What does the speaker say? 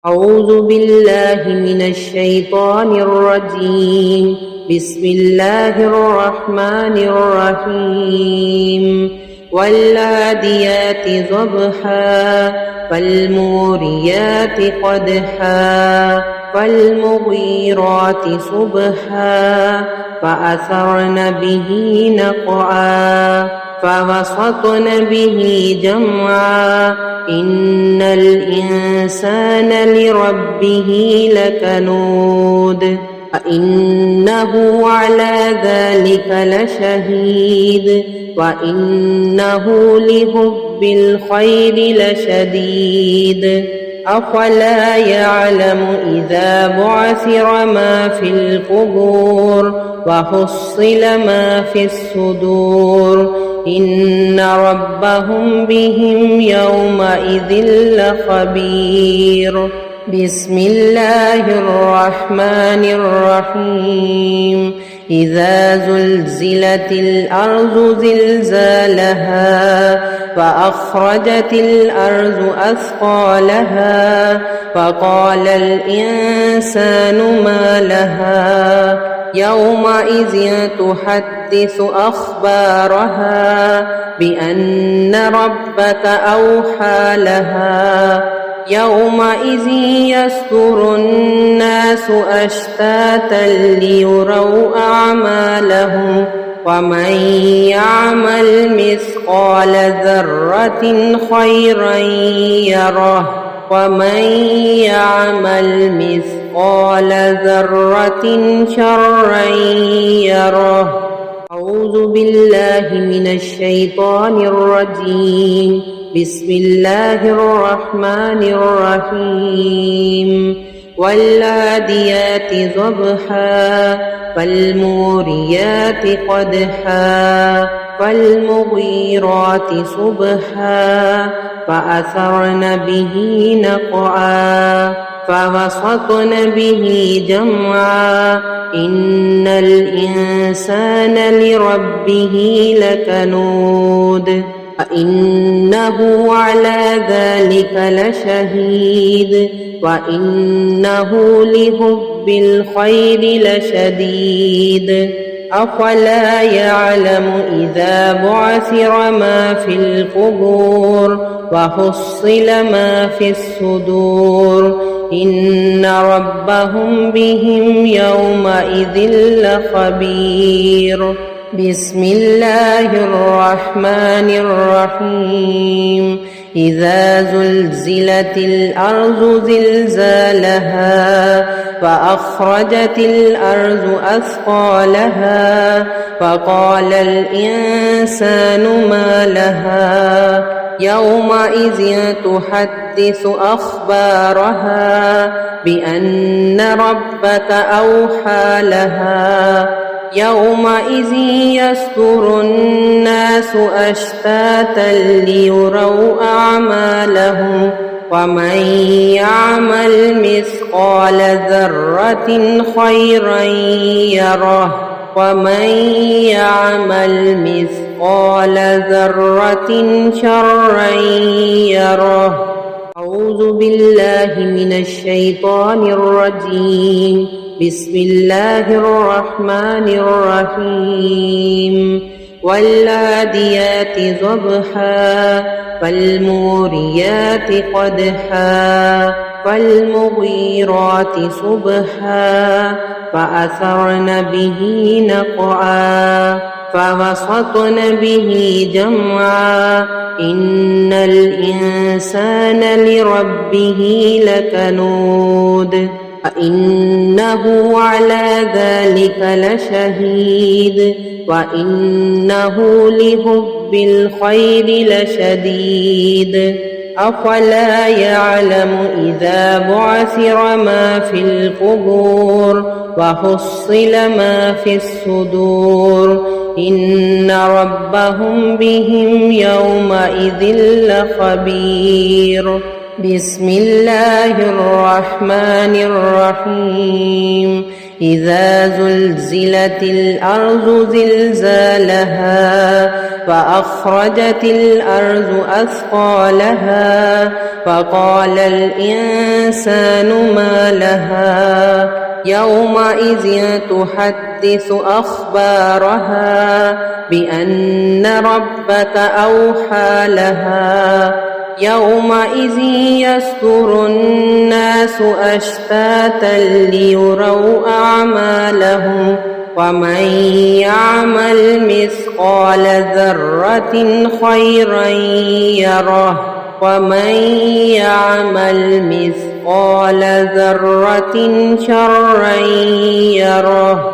أعوذ بالله من الشيطان الرجيم. بسم الله الرحمن الرحيم. والعاديات ضبحا فالموريات قدحا فالمغيرات صبحا فأثرن به نقعا فوسطن به جمعا إن الإنسان لربه لكنود وإنه على ذلك لشهيد وإنه لحب الخير لشديد أفلا يعلم إذا بعثر ما في القبور وحصل ما في الصدور إن ربهم بهم يومئذ لخبير. بسم الله الرحمن الرحيم. إذا زلزلت الأرض زلزالها وأخرجت الأرض أثقالها وقال الإنسان ما لها يومئذ تحدث أخبارها بأن ربك أوحى لها يومئذ يصدر الناس أشتاتا ليروا أعمالهم ومن يعمل مثقال ذرة خيرا يره ومن يعمل مثقال ذرة شرا يره. أعوذ بالله من الشيطان الرجيم. بسم الله الرحمن الرحيم. والعاديات ضبحا فالموريات قدحا فالمغيرات صبحا فأثرن به نقعا فوسطن به جمعا إن الإنسان لربه لكنود وإنه على ذلك لشهيد وإنه لحب الخير لشديد أفلا يعلم إذا بعثر ما في القبور وحصل ما في الصدور إن ربهم بهم يومئذ لخبير. بسم الله الرحمن الرحيم. إذا زلزلت الأرض زلزالها وأخرجت الأرض أثقالها وقال الإنسان ما لها يومئذ تحدث أخبارها بأن ربك أوحى لها يومئذ يصدر الناس أشتاتا ليروا أعمالهم ومن يعمل مثقال ذرة خيرا يره ومن يعمل مثقال ذرة شرا يره. أعوذ بالله من الشيطان الرجيم. بسم الله الرحمن الرحيم. والعاديات ضبحا فالموريات قدحا فالمغيرات صبحا فأثرن به نقعا فوسطن به جمعا إن الإنسان لربه لكنود وإنه على ذلك لشهيد وإنه لحب الخير لشديد أفلا يعلم إذا بعثر ما في القبور وحصل ما في الصدور إن ربهم بهم يومئذ لخبير. بسم الله الرحمن الرحيم. إذا زلزلت الأرض زلزالها وأخرجت الأرض أثقالها وقال الإنسان ما لها يومئذ تحدث أخبارها بأن ربك أوحى لها يومئذ يصدر الناس أشتاتا ليروا أعمالهم ومن يعمل مثقال ذرة خيرا يره ومن يعمل مثقال ذرة شرا يره